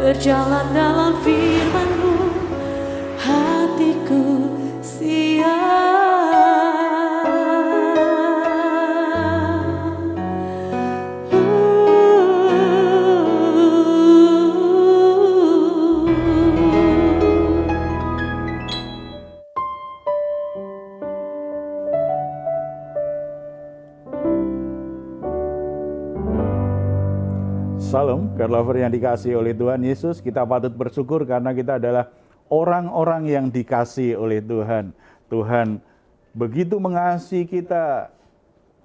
berjalan dalam firman-Mu, hatiku siap. Salam, God lover yang dikasihi oleh Tuhan Yesus. Kita patut bersyukur karena kita adalah orang-orang yang dikasihi oleh Tuhan. Tuhan begitu mengasihi kita,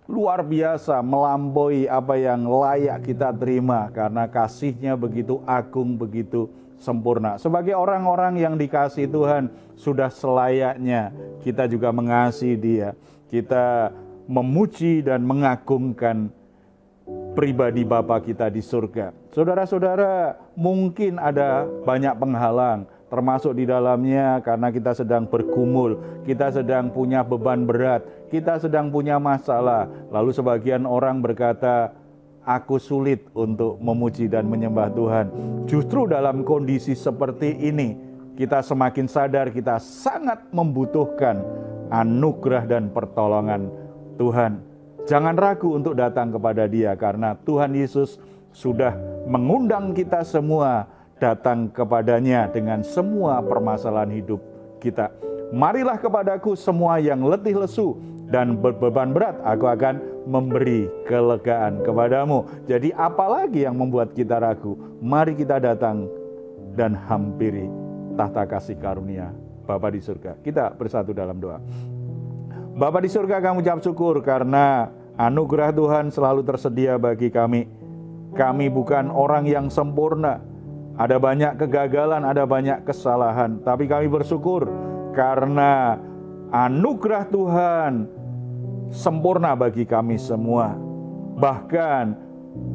luar biasa, melampaui apa yang layak kita terima. Karena kasih-Nya begitu agung, begitu sempurna. Sebagai orang-orang yang dikasihi Tuhan, sudah selayaknya kita juga mengasihi Dia. Kita memuji dan mengagungkan pribadi Bapa kita di surga. Saudara-saudara, mungkin ada banyak penghalang, termasuk di dalamnya karena kita sedang bergumul, kita sedang punya beban berat, kita sedang punya masalah. Lalu sebagian orang berkata, aku sulit untuk memuji dan menyembah Tuhan. Justru dalam kondisi seperti ini, kita semakin sadar kita sangat membutuhkan anugerah dan pertolongan Tuhan. Jangan ragu untuk datang kepada Dia karena Tuhan Yesus sudah mengundang kita semua datang kepadanya dengan semua permasalahan hidup kita. Marilah kepadaku semua yang letih lesu dan berbeban berat, aku akan memberi kelegaan kepadamu. Jadi apalagi yang membuat kita ragu? Mari kita datang dan hampiri tahta kasih karunia Bapa di surga. Kita bersatu dalam doa. Bapa di surga, kami ucap syukur karena anugerah Tuhan selalu tersedia bagi kami. Kami bukan orang yang sempurna. Ada banyak kegagalan, ada banyak kesalahan. Tapi kami bersyukur karena anugerah Tuhan sempurna bagi kami semua. Bahkan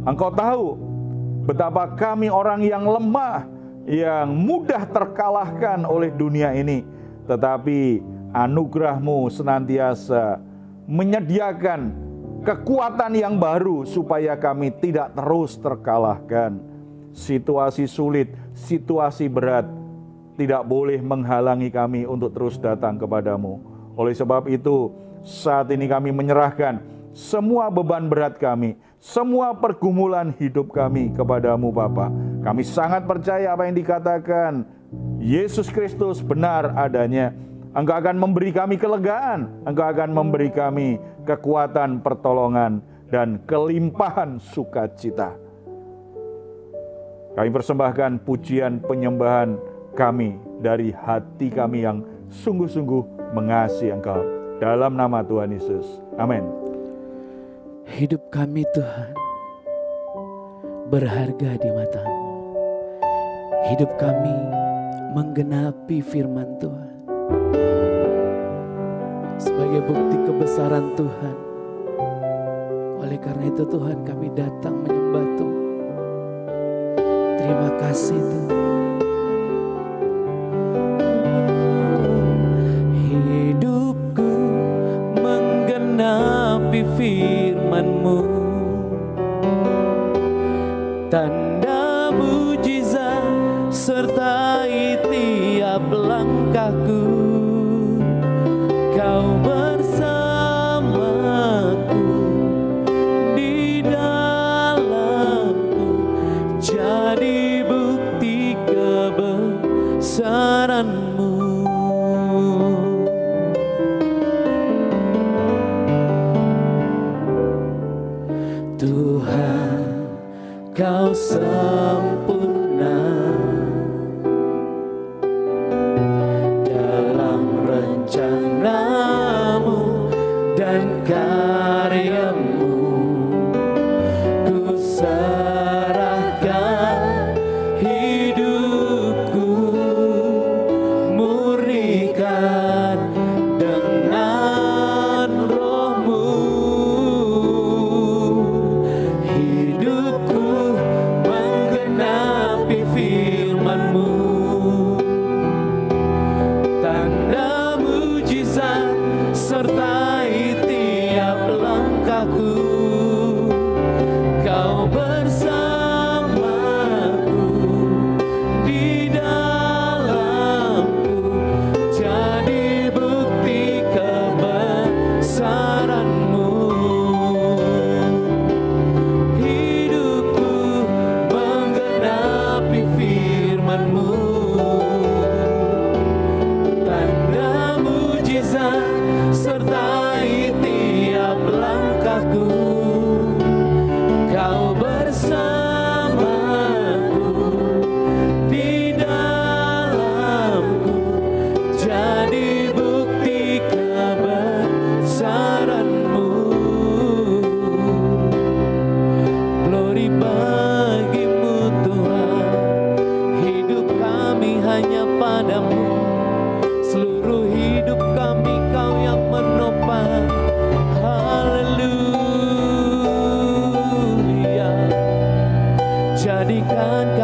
Engkau tahu betapa kami orang yang lemah, yang mudah terkalahkan oleh dunia ini. Tetapi anugerah-Mu senantiasa menyediakan kekuatan yang baru supaya kami tidak terus terkalahkan. Situasi sulit, situasi berat tidak boleh menghalangi kami untuk terus datang kepadamu. Oleh sebab itu, saat ini kami menyerahkan semua beban berat kami, semua pergumulan hidup kami kepadamu Bapa. Kami sangat percaya apa yang dikatakan Yesus Kristus benar adanya. Engkau akan memberi kami kelegaan, Engkau akan memberi kami kekuatan, pertolongan, dan kelimpahan sukacita. Kami persembahkan pujian penyembahan kami dari hati kami yang sungguh-sungguh mengasihi Engkau. Dalam nama Tuhan Yesus. Amin. Hidup kami Tuhan berharga di mata-Mu. Hidup kami menggenapi firman Tuhan. Sebagai bukti kebesaran Tuhan. Oleh karena itu Tuhan, kami datang menyembah Tuhan. Terima kasih Tuhan. Hidupku menggenapi firman-Mu. Tanda mujizat sertai tiap langkahku. Kau bersamaku di dalamku, jadi bukti kebesaran-Mu. Tuhan, Kau sempurna dalam rencana-Mu dan karya-Mu. Ku serahkan hidupku, murnikan dengan Roh-Mu. Hidupku menggenapi firman-Mu.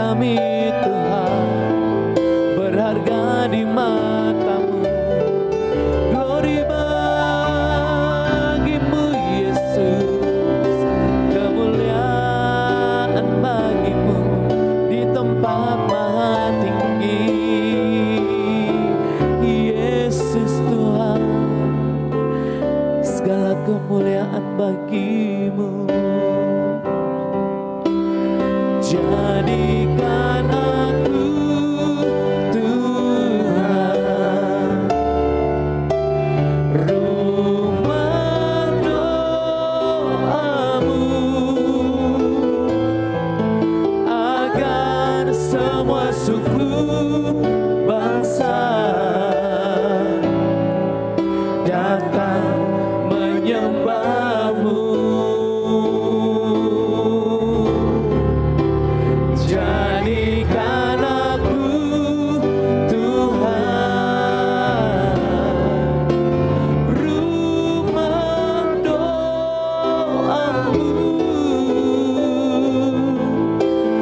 kami Tuhan, berharga di mata-Mu. Glory bagimu Yesus, kemuliaan bagimu di tempat maha tinggi. Yesus Tuhan, segala kemuliaan bagimu. Jadikan aku Tuhan rumah doa-Mu, agar semua suku bangsa datang menyembah-Mu. Jadikan aku Tuhan rumah doa-Mu,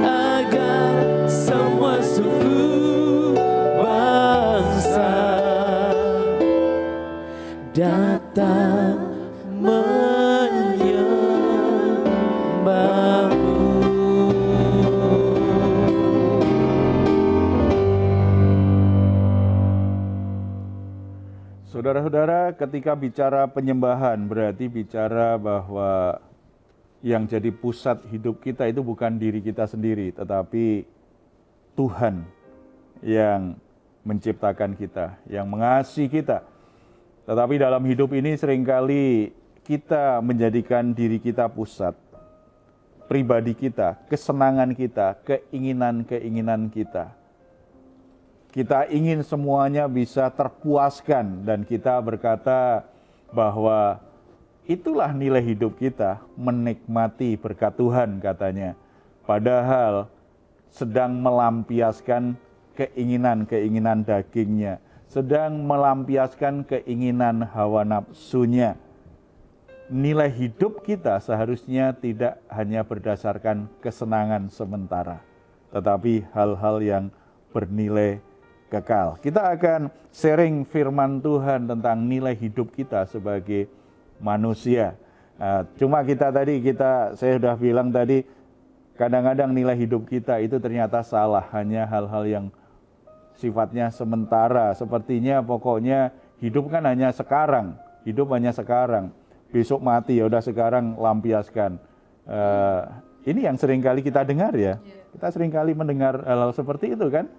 agar semua suku bangsa datang menyembah-Mu. Saudara-saudara, ketika bicara penyembahan berarti bicara bahwa yang jadi pusat hidup kita itu bukan diri kita sendiri, tetapi Tuhan yang menciptakan kita, yang mengasihi kita. Tetapi dalam hidup ini seringkali kita menjadikan diri kita pusat, pribadi kita, kesenangan kita, keinginan-keinginan kita. Kita ingin semuanya bisa terpuaskan dan kita berkata bahwa itulah nilai hidup kita, menikmati berkat Tuhan katanya. Padahal sedang melampiaskan keinginan-keinginan dagingnya, sedang melampiaskan keinginan hawa nafsunya. Nilai hidup kita seharusnya tidak hanya berdasarkan kesenangan sementara, tetapi hal-hal yang bernilai kekal. Kita akan sharing firman Tuhan tentang nilai hidup kita sebagai manusia. Cuma saya sudah bilang tadi, kadang-kadang nilai hidup kita itu ternyata salah, hanya hal-hal yang sifatnya sementara. Sepertinya pokoknya hidup kan hanya sekarang, besok mati, ya udah sekarang lampiaskan. Ini yang seringkali kita dengar ya. Kita seringkali mendengar hal-hal seperti itu kan.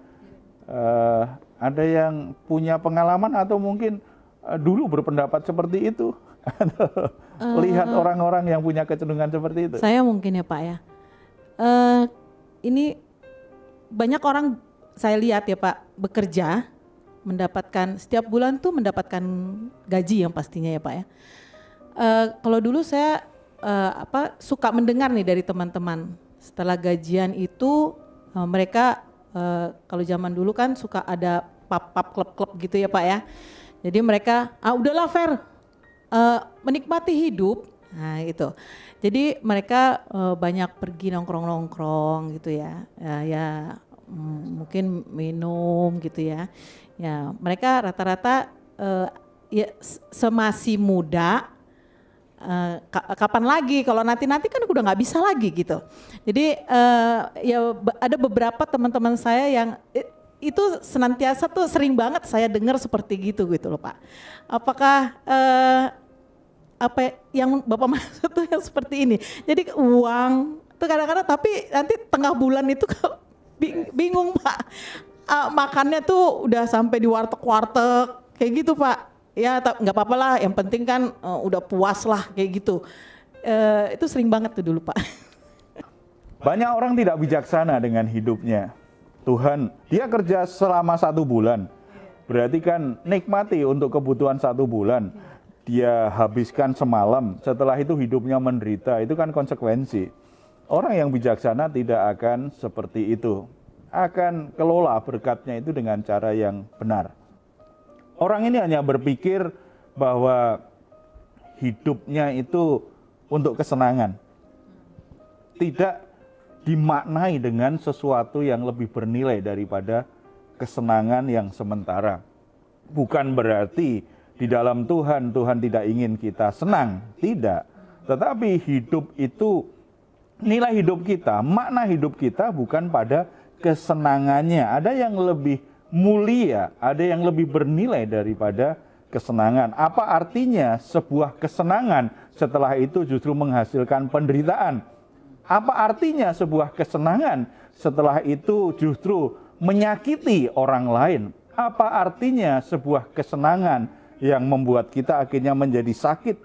Ada yang punya pengalaman atau mungkin dulu berpendapat seperti itu, lihat orang-orang yang punya kecenderungan seperti itu. Saya mungkin ya Pak ya. Ini banyak orang saya lihat ya Pak bekerja, mendapatkan setiap bulan tuh mendapatkan gaji yang pastinya ya Pak ya. Kalau dulu saya suka mendengar nih dari teman-teman, setelah gajian itu mereka kalau zaman dulu kan suka ada pub klub gitu ya Pak ya. Jadi mereka udahlah Fer, menikmati hidup. Nah itu. Jadi mereka banyak pergi nongkrong gitu ya. Mungkin minum gitu ya. Ya mereka rata-rata ya semasih muda. Kapan lagi, kalau nanti kan udah nggak bisa lagi gitu. Jadi ya ada beberapa teman-teman saya yang itu senantiasa tuh sering banget saya dengar seperti gitu loh Pak. Apakah apa yang Bapak maksud tuh yang seperti ini? Jadi uang tuh kadang-kadang, tapi nanti tengah bulan itu bingung Pak. Makannya tuh udah sampai di warteg-warteg kayak gitu Pak. Ya nggak apa-apa lah, yang penting kan udah puas lah kayak gitu. Itu sering banget tuh dulu Pak. Banyak orang tidak bijaksana dengan hidupnya. Tuhan, dia kerja selama 1 bulan. Berarti kan nikmati untuk kebutuhan 1 bulan. Dia habiskan semalam, setelah itu hidupnya menderita, itu kan konsekuensi. Orang yang bijaksana tidak akan seperti itu. Akan kelola berkatnya itu dengan cara yang benar. Orang ini hanya berpikir bahwa hidupnya itu untuk kesenangan. Tidak dimaknai dengan sesuatu yang lebih bernilai daripada kesenangan yang sementara. Bukan berarti di dalam Tuhan tidak ingin kita senang, tidak. Tetapi hidup itu, nilai hidup kita, makna hidup kita bukan pada kesenangannya. Ada yang lebih mulia, ada yang lebih bernilai daripada kesenangan. Apa artinya sebuah kesenangan setelah itu justru menghasilkan penderitaan? Apa artinya sebuah kesenangan setelah itu justru menyakiti orang lain? Apa artinya sebuah kesenangan yang membuat kita akhirnya menjadi sakit,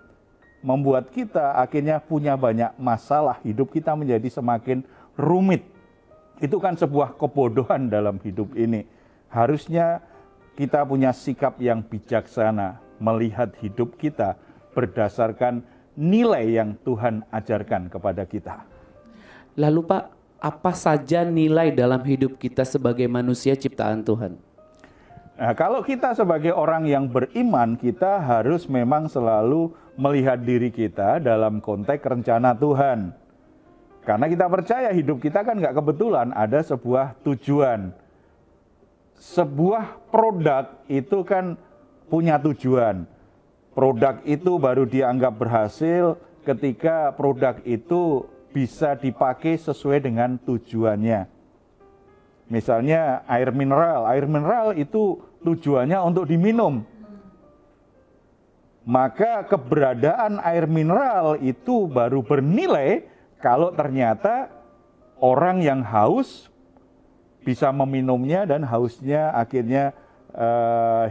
membuat kita akhirnya punya banyak masalah, hidup kita menjadi semakin rumit? Itu kan sebuah kebodohan dalam hidup ini. Harusnya kita punya sikap yang bijaksana, melihat hidup kita berdasarkan nilai yang Tuhan ajarkan kepada kita. Lalu Pak, apa saja nilai dalam hidup kita sebagai manusia ciptaan Tuhan? Nah, kalau kita sebagai orang yang beriman, kita harus memang selalu melihat diri kita dalam konteks rencana Tuhan. Karena kita percaya hidup kita kan nggak kebetulan, ada sebuah tujuan. Sebuah produk itu kan punya tujuan. Produk itu baru dianggap berhasil ketika produk itu bisa dipakai sesuai dengan tujuannya. Misalnya air mineral itu tujuannya untuk diminum. Maka keberadaan air mineral itu baru bernilai kalau ternyata orang yang haus bisa meminumnya dan hausnya akhirnya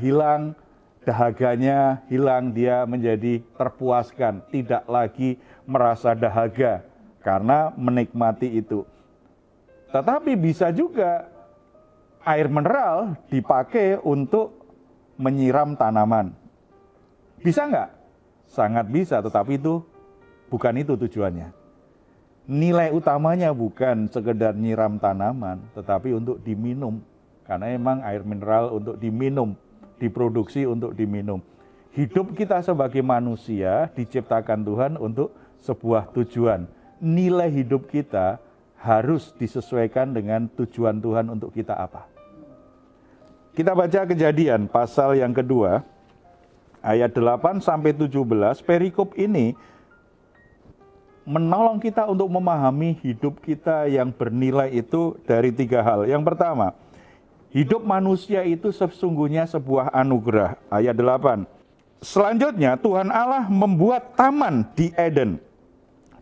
hilang, dahaganya hilang, dia menjadi terpuaskan, tidak lagi merasa dahaga karena menikmati itu. Tetapi bisa juga air mineral dipakai untuk menyiram tanaman. Bisa nggak? Sangat bisa, tetapi itu bukan itu tujuannya. Nilai utamanya bukan sekedar nyiram tanaman, tetapi untuk diminum. Karena emang air mineral untuk diminum, diproduksi untuk diminum. Hidup kita sebagai manusia diciptakan Tuhan untuk sebuah tujuan. Nilai hidup kita harus disesuaikan dengan tujuan Tuhan untuk kita apa. Kita baca Kejadian pasal yang kedua, ayat 8 sampai 17, perikop ini menolong kita untuk memahami hidup kita yang bernilai itu dari 3 hal. Yang pertama, hidup manusia itu sesungguhnya sebuah anugerah. Ayat 8. Selanjutnya, Tuhan Allah membuat taman di Eden,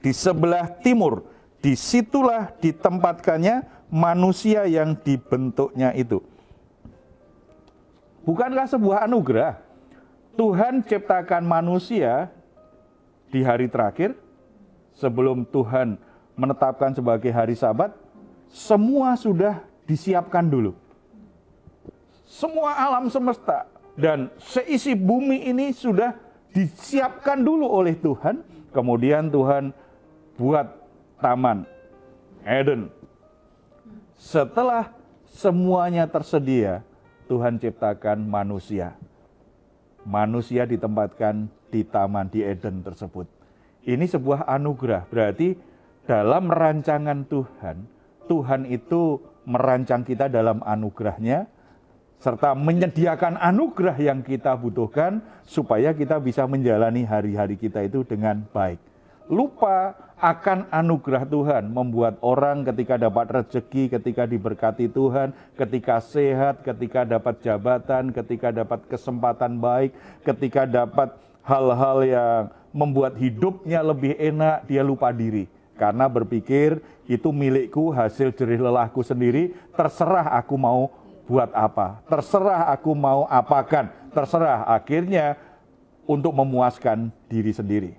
di sebelah timur. Disitulah ditempatkannya manusia yang dibentuknya itu. Bukankah sebuah anugerah? Tuhan ciptakan manusia di hari terakhir, sebelum Tuhan menetapkan sebagai hari Sabat, semua sudah disiapkan dulu. Semua alam semesta dan seisi bumi ini sudah disiapkan dulu oleh Tuhan. Kemudian Tuhan buat taman Eden. Setelah semuanya tersedia, Tuhan ciptakan manusia. Manusia ditempatkan di taman di Eden tersebut. Ini sebuah anugerah, berarti dalam rancangan Tuhan, Tuhan itu merancang kita dalam anugerahnya, serta menyediakan anugerah yang kita butuhkan, supaya kita bisa menjalani hari-hari kita itu dengan baik. Lupa akan anugerah Tuhan, membuat orang ketika dapat rezeki, ketika diberkati Tuhan, ketika sehat, ketika dapat jabatan, ketika dapat kesempatan baik, ketika dapat hal-hal yang membuat hidupnya lebih enak, dia lupa diri. Karena berpikir, itu milikku, hasil jerih lelahku sendiri, terserah aku mau buat apa, terserah aku mau apakan, terserah akhirnya untuk memuaskan diri sendiri.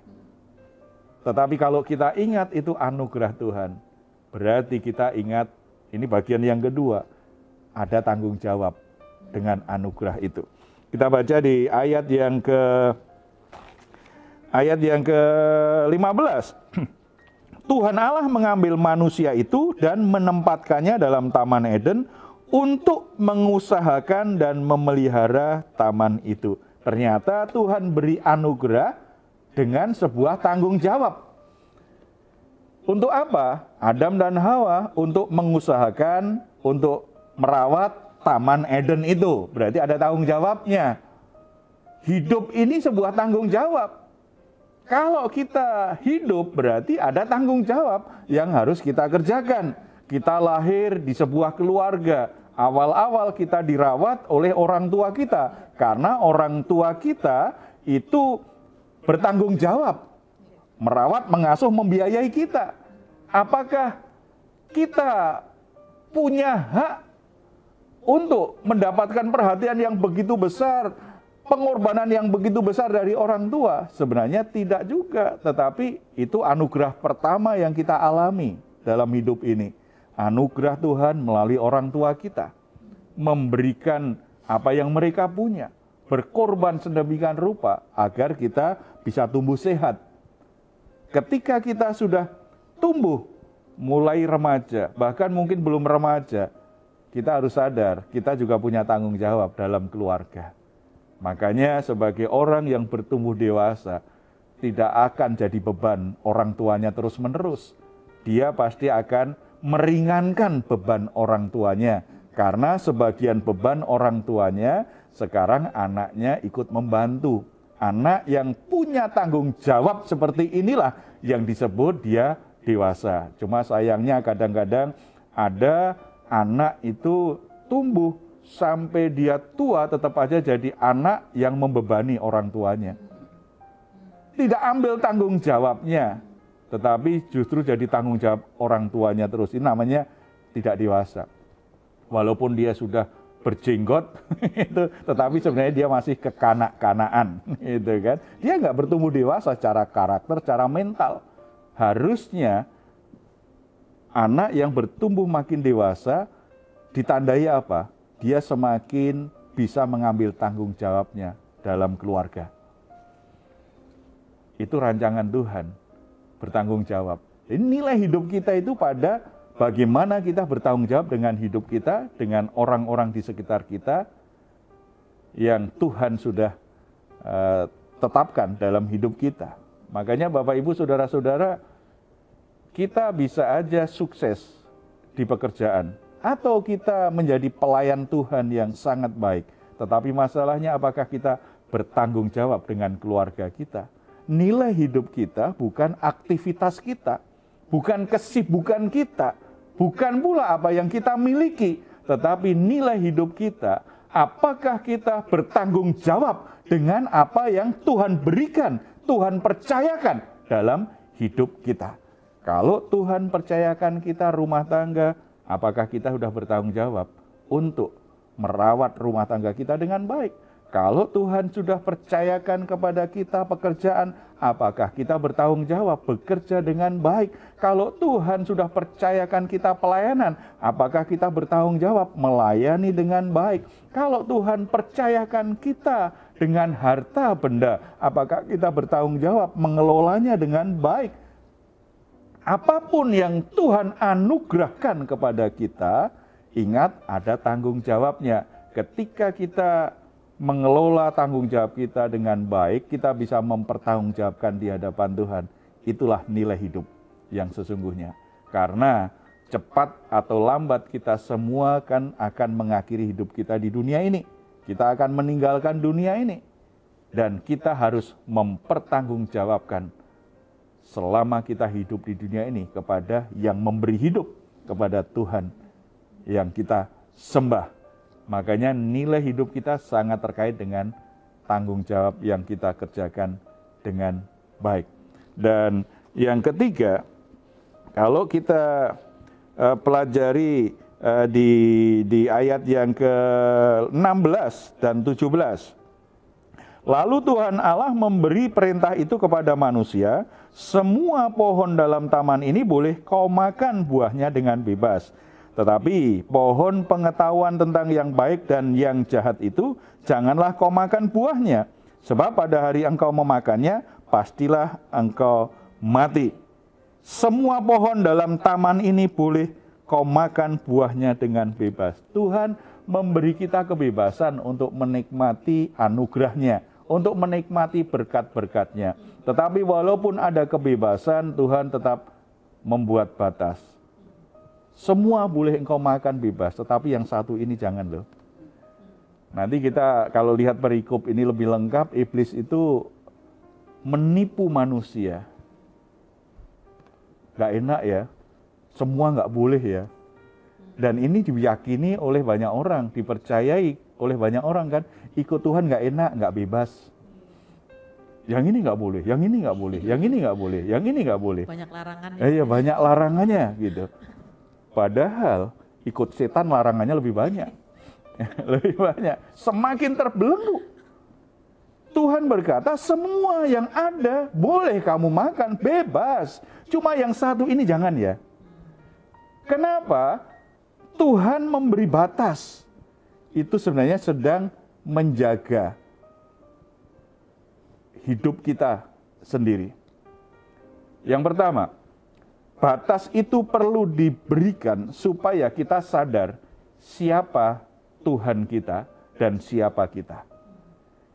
Tetapi kalau kita ingat itu anugerah Tuhan, berarti kita ingat, ini bagian yang kedua, ada tanggung jawab dengan anugerah itu. Kita baca di ayat yang ke-15. Tuhan Allah mengambil manusia itu dan menempatkannya dalam Taman Eden untuk mengusahakan dan memelihara taman itu. Ternyata Tuhan beri anugerah dengan sebuah tanggung jawab. Untuk apa? Adam dan Hawa untuk mengusahakan, untuk merawat Taman Eden itu. Berarti ada tanggung jawabnya. Hidup ini sebuah tanggung jawab. Kalau kita hidup berarti ada tanggung jawab yang harus kita kerjakan. Kita lahir di sebuah keluarga. Awal-awal kita dirawat oleh orang tua kita. Karena orang tua kita itu bertanggung jawab. Merawat, mengasuh, membiayai kita. Apakah kita punya hak untuk mendapatkan perhatian yang begitu besar, pengorbanan yang begitu besar dari orang tua? Sebenarnya tidak juga, tetapi itu anugerah pertama yang kita alami dalam hidup ini. Anugerah Tuhan melalui orang tua kita, memberikan apa yang mereka punya, berkorban sedemikian rupa agar kita bisa tumbuh sehat. Ketika kita sudah tumbuh, mulai remaja, bahkan mungkin belum remaja, kita harus sadar, kita juga punya tanggung jawab dalam keluarga. Makanya sebagai orang yang bertumbuh dewasa, tidak akan jadi beban orang tuanya terus-menerus. Dia pasti akan meringankan beban orang tuanya. Karena sebagian beban orang tuanya, sekarang anaknya ikut membantu. Anak yang punya tanggung jawab seperti inilah yang disebut dia dewasa. Cuma sayangnya kadang-kadang ada anak itu tumbuh sampai dia tua tetap aja jadi anak yang membebani orang tuanya. Tidak ambil tanggung jawabnya, tetapi justru jadi tanggung jawab orang tuanya terus. Ini namanya tidak dewasa. Walaupun dia sudah berjenggot, itu, tetapi sebenarnya dia masih kekanak-kanaan, gitu kan? Dia nggak bertumbuh dewasa secara karakter, secara mental. Harusnya anak yang bertumbuh makin dewasa ditandai apa? Dia semakin bisa mengambil tanggung jawabnya dalam keluarga. Itu rancangan Tuhan, bertanggung jawab. Jadi nilai hidup kita itu pada bagaimana kita bertanggung jawab dengan hidup kita, dengan orang-orang di sekitar kita yang Tuhan sudah tetapkan dalam hidup kita. Makanya Bapak Ibu Saudara-saudara, kita bisa aja sukses di pekerjaan atau kita menjadi pelayan Tuhan yang sangat baik. Tetapi masalahnya apakah kita bertanggung jawab dengan keluarga kita? Nilai hidup kita bukan aktivitas kita, bukan kesibukan kita, bukan pula apa yang kita miliki, tetapi nilai hidup kita, apakah kita bertanggung jawab dengan apa yang Tuhan berikan, Tuhan percayakan dalam hidup kita. Kalau Tuhan percayakan kita rumah tangga, apakah kita sudah bertanggung jawab untuk merawat rumah tangga kita dengan baik? Kalau Tuhan sudah percayakan kepada kita pekerjaan, apakah kita bertanggung jawab bekerja dengan baik? Kalau Tuhan sudah percayakan kita pelayanan, apakah kita bertanggung jawab melayani dengan baik? Kalau Tuhan percayakan kita dengan harta benda, apakah kita bertanggung jawab mengelolanya dengan baik? Apapun yang Tuhan anugerahkan kepada kita, ingat ada tanggung jawabnya. Ketika kita mengelola tanggung jawab kita dengan baik, kita bisa mempertanggungjawabkan di hadapan Tuhan. Itulah nilai hidup yang sesungguhnya. Karena cepat atau lambat kita semua kan akan mengakhiri hidup kita di dunia ini. Kita akan meninggalkan dunia ini. Dan kita harus mempertanggungjawabkan selama kita hidup di dunia ini kepada yang memberi hidup, kepada Tuhan yang kita sembah. Makanya nilai hidup kita sangat terkait dengan tanggung jawab yang kita kerjakan dengan baik. Dan yang ketiga, kalau kita pelajari di ayat yang ke-16 dan 17. Lalu Tuhan Allah memberi perintah itu kepada manusia, semua pohon dalam taman ini boleh kau makan buahnya dengan bebas. Tetapi pohon pengetahuan tentang yang baik dan yang jahat itu, janganlah kau makan buahnya. Sebab pada hari engkau memakannya, pastilah engkau mati. Semua pohon dalam taman ini boleh kau makan buahnya dengan bebas. Tuhan memberi kita kebebasan untuk menikmati anugerahnya, untuk menikmati berkat-berkatnya. Tetapi walaupun ada kebebasan, Tuhan tetap membuat batas. Semua boleh engkau makan bebas, tetapi yang satu ini jangan loh. Nanti kita kalau lihat perikop ini lebih lengkap, iblis itu menipu manusia. Gak enak ya, semua gak boleh ya. Dan ini diyakini oleh banyak orang, dipercayai oleh banyak orang kan, ikut Tuhan gak enak, gak bebas. Yang ini gak boleh, yang ini gak boleh, yang ini gak boleh, yang ini gak boleh. Banyak larangan. Iya, banyak larangannya gitu. Padahal ikut setan larangannya lebih banyak. Lebih banyak. Semakin terbelenggu. Tuhan berkata semua yang ada boleh kamu makan, bebas. Cuma yang satu ini jangan ya. Kenapa? Tuhan memberi batas. Itu sebenarnya sedang menjaga hidup kita sendiri. Yang pertama, batas itu perlu diberikan supaya kita sadar siapa Tuhan kita dan siapa kita.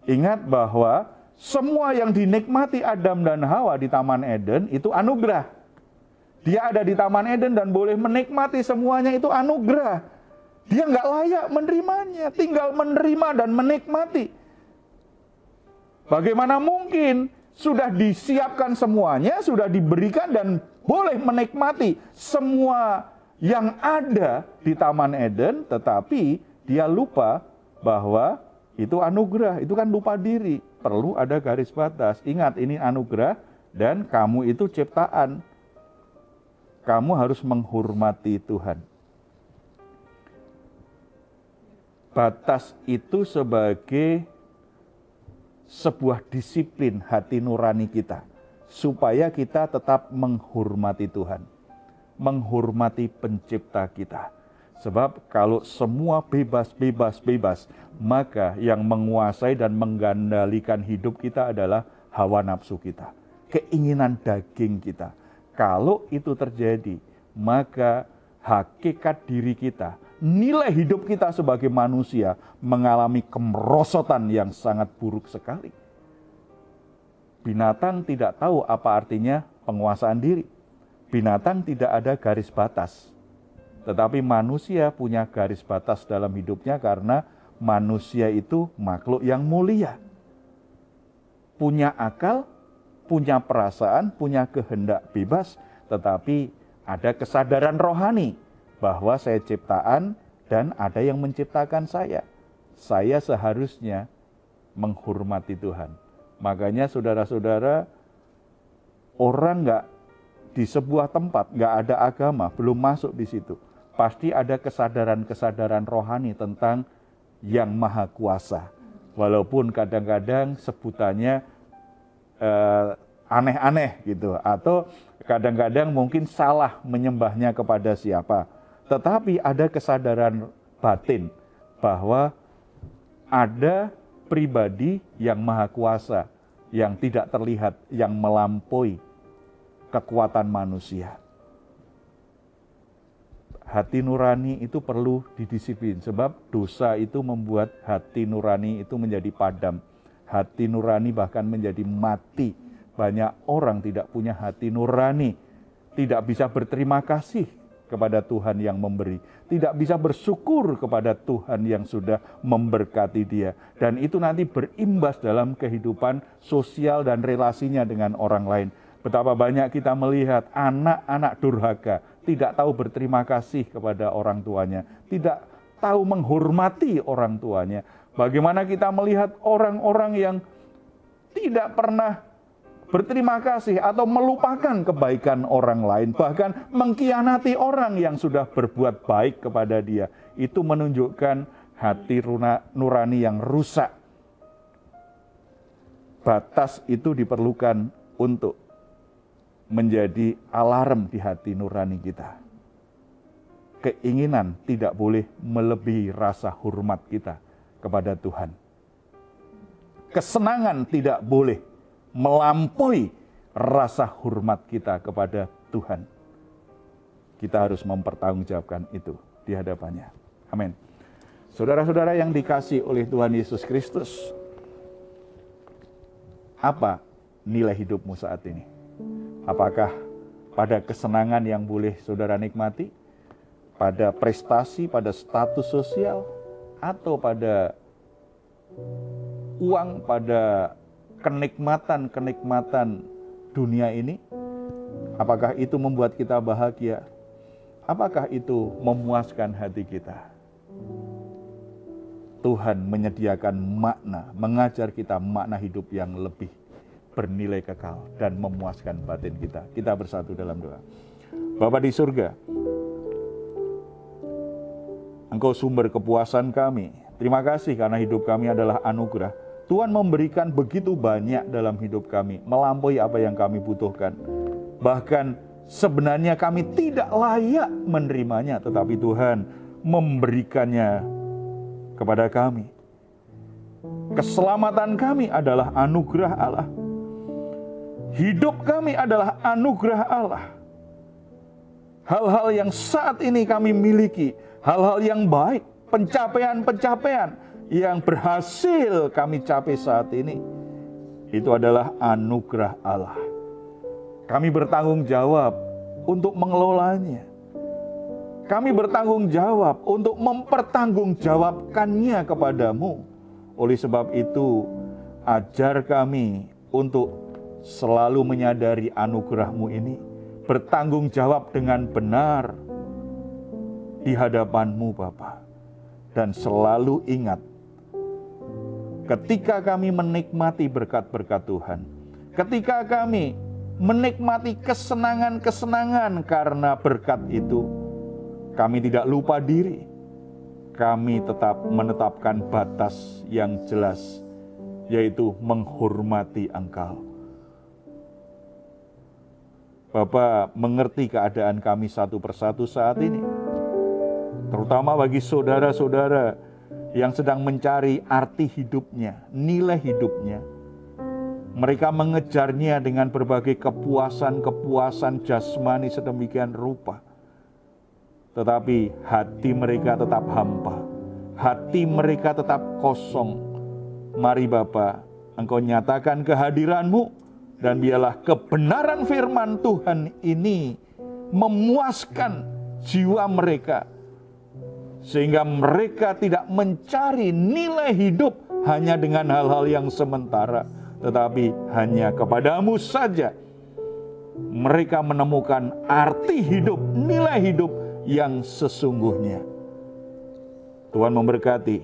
Ingat bahwa semua yang dinikmati Adam dan Hawa di Taman Eden itu anugerah. Dia ada di Taman Eden dan boleh menikmati semuanya, itu anugerah. Dia nggak layak menerimanya, tinggal menerima dan menikmati. Bagaimana mungkin sudah disiapkan semuanya, sudah diberikan dan boleh menikmati semua yang ada di Taman Eden, tetapi dia lupa bahwa itu anugerah, itu kan lupa diri. Perlu ada garis batas. Ingat, ini anugerah dan kamu itu ciptaan. Kamu harus menghormati Tuhan. Batas itu sebagai sebuah disiplin hati nurani kita, supaya kita tetap menghormati Tuhan, menghormati pencipta kita. Sebab kalau semua bebas, maka yang menguasai dan mengendalikan hidup kita adalah hawa nafsu kita, keinginan daging kita. Kalau itu terjadi, maka hakikat diri kita, nilai hidup kita sebagai manusia mengalami kemerosotan yang sangat buruk sekali. Binatang tidak tahu apa artinya penguasaan diri. Binatang tidak ada garis batas. Tetapi manusia punya garis batas dalam hidupnya karena manusia itu makhluk yang mulia. Punya akal, punya perasaan, punya kehendak bebas, tetapi ada kesadaran rohani bahwa saya ciptaan dan ada yang menciptakan saya. Saya seharusnya menghormati Tuhan. Makanya saudara-saudara, orang nggak di sebuah tempat, nggak ada agama, belum masuk di situ, pasti ada kesadaran-kesadaran rohani tentang yang maha kuasa. Walaupun kadang-kadang sebutannya aneh-aneh gitu, atau kadang-kadang mungkin salah menyembahnya kepada siapa. Tetapi ada kesadaran batin bahwa ada pribadi yang maha kuasa, yang tidak terlihat, yang melampaui kekuatan manusia. Hati nurani itu perlu didisiplin, sebab dosa itu membuat hati nurani itu menjadi padam. Hati nurani bahkan menjadi mati. Banyak orang tidak punya hati nurani, tidak bisa berterima kasih kepada Tuhan yang memberi, tidak bisa bersyukur kepada Tuhan yang sudah memberkati dia. Dan itu nanti berimbas dalam kehidupan sosial dan relasinya dengan orang lain. Betapa banyak kita melihat anak-anak durhaka, tidak tahu berterima kasih kepada orang tuanya, tidak tahu menghormati orang tuanya. Bagaimana kita melihat orang-orang yang tidak pernah berterima kasih atau melupakan kebaikan orang lain, bahkan mengkhianati orang yang sudah berbuat baik kepada dia. Itu menunjukkan hati nurani yang rusak. Batas itu diperlukan untuk menjadi alarm di hati nurani kita. Keinginan tidak boleh melebihi rasa hormat kita kepada Tuhan. Kesenangan tidak boleh melampaui rasa hormat kita kepada Tuhan. Kita harus mempertanggungjawabkan itu di hadapannya. Amin. Saudara-saudara yang dikasihi oleh Tuhan Yesus Kristus, apa nilai hidupmu saat ini? Apakah pada kesenangan yang boleh saudara nikmati, pada prestasi, pada status sosial, atau pada uang, pada kenikmatan-kenikmatan dunia ini? Apakah itu membuat kita bahagia? Apakah itu memuaskan hati kita? Tuhan menyediakan makna, mengajar kita makna hidup yang lebih bernilai kekal dan memuaskan batin kita. Kita bersatu dalam doa. Bapa di surga, Engkau sumber kepuasan kami. Terima kasih karena hidup kami adalah anugerah. Tuhan memberikan begitu banyak dalam hidup kami, melampaui apa yang kami butuhkan. Bahkan sebenarnya kami tidak layak menerimanya, tetapi Tuhan memberikannya kepada kami. Keselamatan kami adalah anugerah Allah. Hidup kami adalah anugerah Allah. Hal-hal yang saat ini kami miliki, hal-hal yang baik, pencapaian-pencapaian yang berhasil kami capai saat ini, itu adalah anugerah Allah. Kami bertanggung jawab untuk mengelolanya. Kami bertanggung jawab untuk mempertanggungjawabkannya kepadamu. Oleh sebab itu, ajar kami untuk selalu menyadari anugerah-Mu ini, bertanggung jawab dengan benar di hadapan-Mu Bapa. Dan selalu ingat, ketika kami menikmati berkat-berkat Tuhan, ketika kami menikmati kesenangan-kesenangan karena berkat itu, kami tidak lupa diri. Kami tetap menetapkan batas yang jelas, yaitu menghormati Engkau. Bapa mengerti keadaan kami satu persatu saat ini, terutama bagi saudara-saudara yang sedang mencari arti hidupnya, nilai hidupnya. Mereka mengejarnya dengan berbagai kepuasan-kepuasan jasmani sedemikian rupa. Tetapi hati mereka tetap hampa, hati mereka tetap kosong. Mari Bapa, Engkau nyatakan kehadiran-Mu, dan biarlah kebenaran firman Tuhan ini memuaskan jiwa mereka, sehingga mereka tidak mencari nilai hidup hanya dengan hal-hal yang sementara, tetapi hanya kepadamu saja mereka menemukan arti hidup, nilai hidup yang sesungguhnya. Tuhan memberkati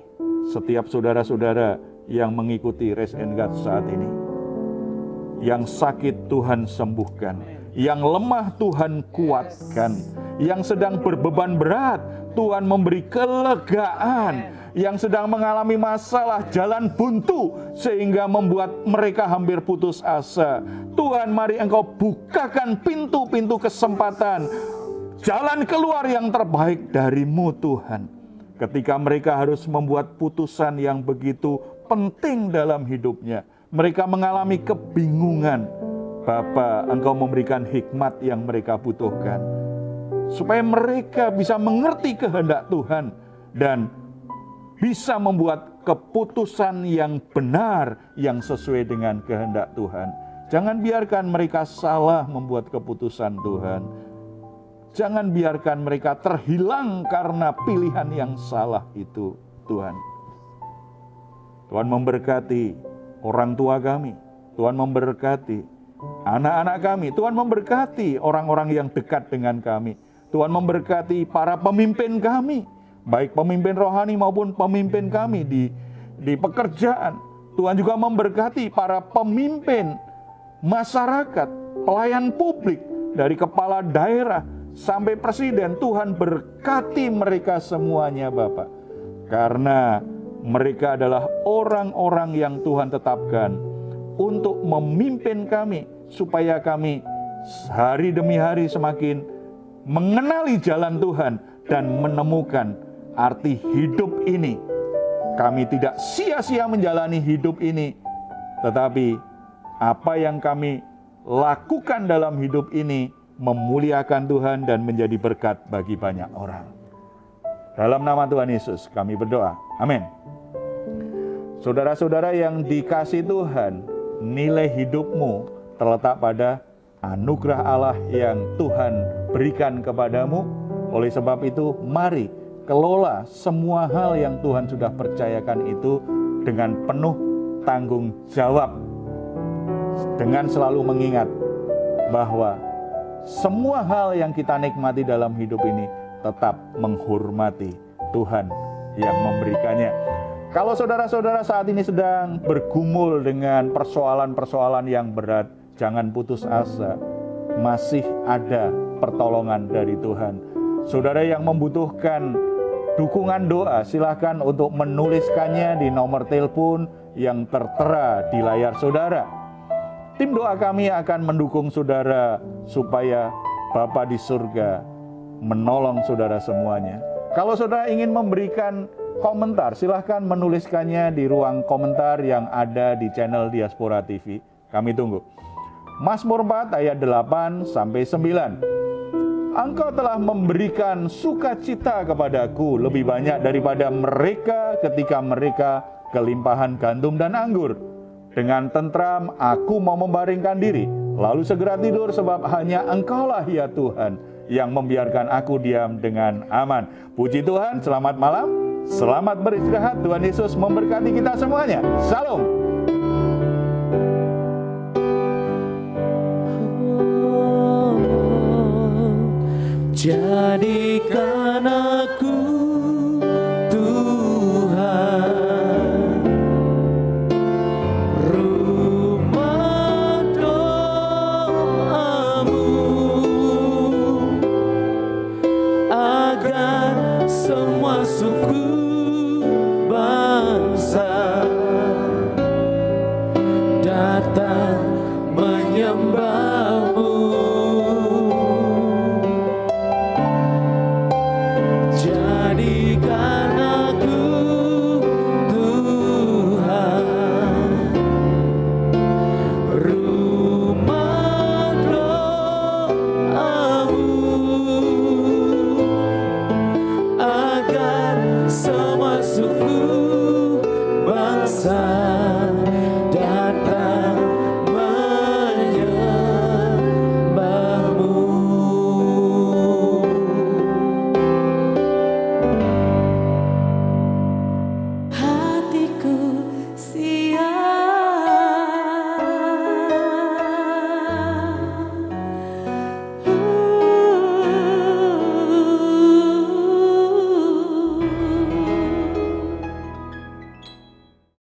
setiap saudara-saudara yang mengikuti Raise and Guide saat ini. Yang sakit Tuhan sembuhkan, yang lemah Tuhan kuatkan, yang sedang berbeban berat Tuhan memberi kelegaan, yang sedang mengalami masalah jalan buntu sehingga membuat mereka hampir putus asa. Tuhan, mari Engkau bukakan pintu-pintu kesempatan, jalan keluar yang terbaik dari-Mu Tuhan. Ketika mereka harus membuat putusan yang begitu penting dalam hidupnya, mereka mengalami kebingungan. Bapa, Engkau memberikan hikmat yang mereka butuhkan, supaya mereka bisa mengerti kehendak Tuhan dan bisa membuat keputusan yang benar, yang sesuai dengan kehendak Tuhan. Jangan biarkan mereka salah membuat keputusan Tuhan. Jangan biarkan mereka terhilang karena pilihan yang salah itu, Tuhan. Tuhan memberkati orang tua kami, Tuhan memberkati anak-anak kami, Tuhan memberkati orang-orang yang dekat dengan kami, Tuhan memberkati para pemimpin kami, baik pemimpin rohani maupun pemimpin kami di pekerjaan. Tuhan juga memberkati para pemimpin masyarakat, pelayan publik, dari kepala daerah sampai presiden. Tuhan berkati mereka semuanya Bapak, karena mereka adalah orang-orang yang Tuhan tetapkan untuk memimpin kami, supaya kami hari demi hari semakin mengenali jalan Tuhan dan menemukan arti hidup ini. Kami tidak sia-sia menjalani hidup ini, tetapi apa yang kami lakukan dalam hidup ini memuliakan Tuhan dan menjadi berkat bagi banyak orang. Dalam nama Tuhan Yesus kami berdoa. Amin. Saudara-saudara yang dikasihi Tuhan, nilai hidupmu terletak pada anugerah Allah yang Tuhan berikan kepadamu. Oleh sebab itu, mari kelola semua hal yang Tuhan sudah percayakan itu dengan penuh tanggung jawab, dengan selalu mengingat bahwa semua hal yang kita nikmati dalam hidup ini tetap menghormati Tuhan yang memberikannya. Kalau saudara-saudara saat ini sedang bergumul dengan persoalan-persoalan yang berat, jangan putus asa. Masih ada pertolongan dari Tuhan. Saudara yang membutuhkan dukungan doa, silakan untuk menuliskannya di nomor telepon yang tertera di layar saudara. Tim doa kami akan mendukung saudara supaya Bapa di surga menolong saudara semuanya. Kalau saudara ingin memberikan komentar, silahkan menuliskannya di ruang komentar yang ada di channel Diaspora TV. Kami tunggu. Mazmur 4 ayat 8-9. Engkau telah memberikan sukacita kepadaku lebih banyak daripada mereka ketika mereka kelimpahan gandum dan anggur. Dengan tentram aku mau membaringkan diri, lalu segera tidur, sebab hanya Engkaulah ya Tuhan yang membiarkan aku diam dengan aman. Puji Tuhan, selamat malam, selamat beristirahat. Tuhan Yesus memberkati kita semuanya. Salam. Jadikan aku Tuhan rumah doamu, agar semua suku